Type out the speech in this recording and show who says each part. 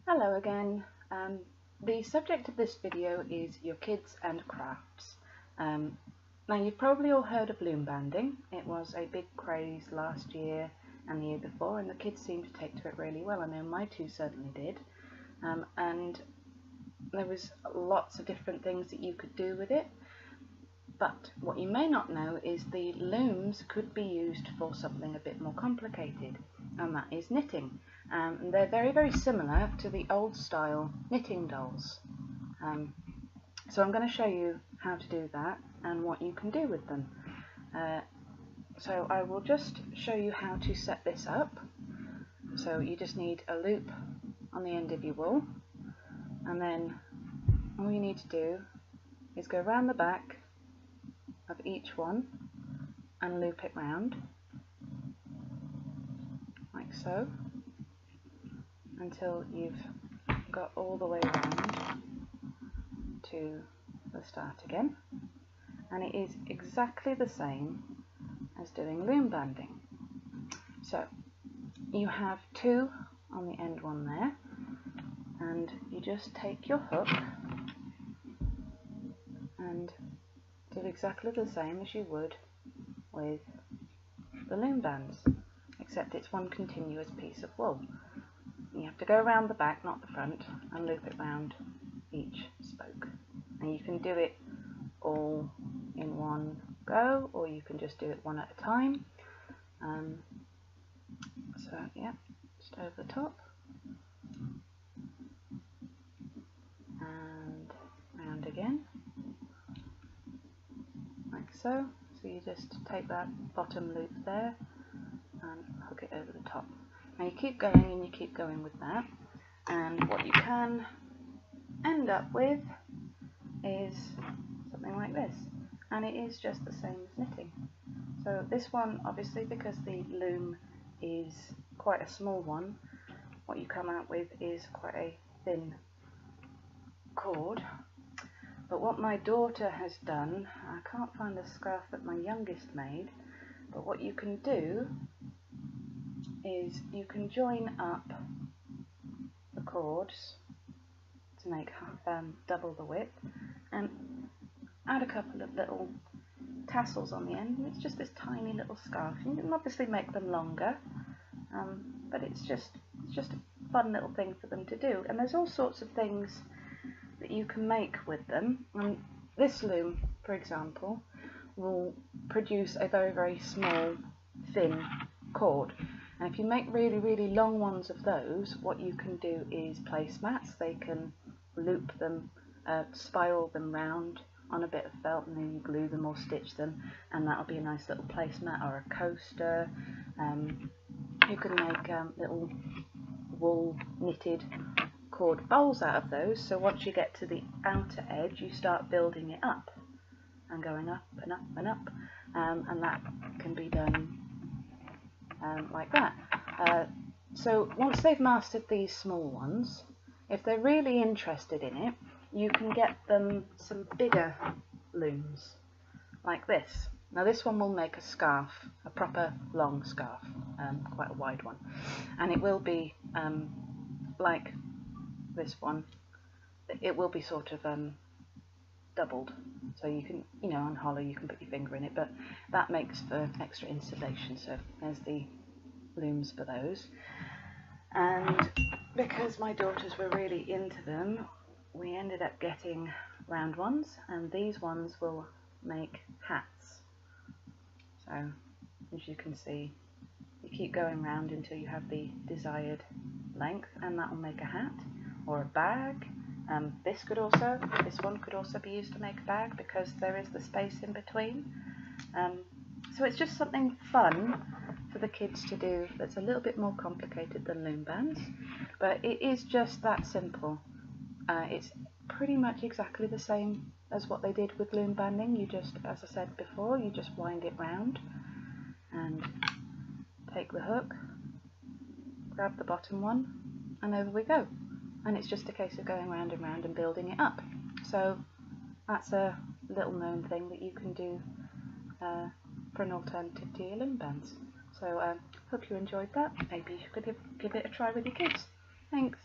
Speaker 1: Hello again. The subject of this video is your kids and crafts. Now you've probably all heard of loom banding. It was a big craze last year and the year before, and the kids seemed to take to it really well. I know my two certainly did. And there was lots of different things that you could do with it. But what you may not know is the looms could be used for something a bit more complicated, and that is knitting. And they're very, very similar to the old style knitting dolls. So I'm going to show you how to do that and what you can do with them. So I will just show you how to set this up. So you just need a loop on the end of your wool, and then all you need to do is go around the back of each one and loop it round like so until you've got all the way around to the start again, and it is exactly the same as doing loom banding. So you have two on the end one there, and you just take your hook and do exactly the same as you would with the loom bands, except it's one continuous piece of wool. You have to go around the back, not the front, and loop it round each spoke. And you can do it all in one go, or you can just do it one at a time. So yeah, just over the top and round again. So you just take that bottom loop there and hook it over the top. Now you keep going and you keep going with that, and what you can end up with is something like this, and it is just the same as knitting. So this one, obviously, because the loom is quite a small one, what you come out with is quite a thin cord. But what my daughter has done, I can't find the scarf that my youngest made, but what you can do is you can join up the cords to make double the width and add a couple of little tassels on the end, and it's just this tiny little scarf. You can obviously make them longer, but it's just a fun little thing for them to do. And there's all sorts of things that you can make with them, and this loom, for example, will produce a very, very small thin cord, and if you make really, really long ones of those, what you can do is placemats. They can loop them, spiral them round on a bit of felt, and then you glue them or stitch them, and that'll be a nice little placemat or a coaster. You can make little wool knitted cord bowls out of those, so once you get to the outer edge you start building it up and going up and up and up, and that can be done like that. So once they've mastered these small ones, if they're really interested in it, you can get them some bigger looms like this. Now this one will make a scarf, a proper long scarf, quite a wide one, and it will be like this one. It will be sort of doubled, so you can, on hollow you can put your finger in it, but that makes for extra insulation. So there's the looms for those. And because my daughters were really into them, we ended up getting round ones, and these ones will make hats. So as you can see, you keep going round until you have the desired length, and that will make a hat or a bag. This one could also be used to make a bag, because there is the space in between. So it's just something fun for the kids to do that's a little bit more complicated than loom bands, but it is just that simple. It's pretty much exactly the same as what they did with loom banding. You just, as I said before, you just wind it round and take the hook, grab the bottom one, and over we go. And it's just a case of going round and round and building it up. So that's a little known thing that you can do for an alternative to your loom bands. So hope you enjoyed that. Maybe you could give it a try with your kids. Thanks.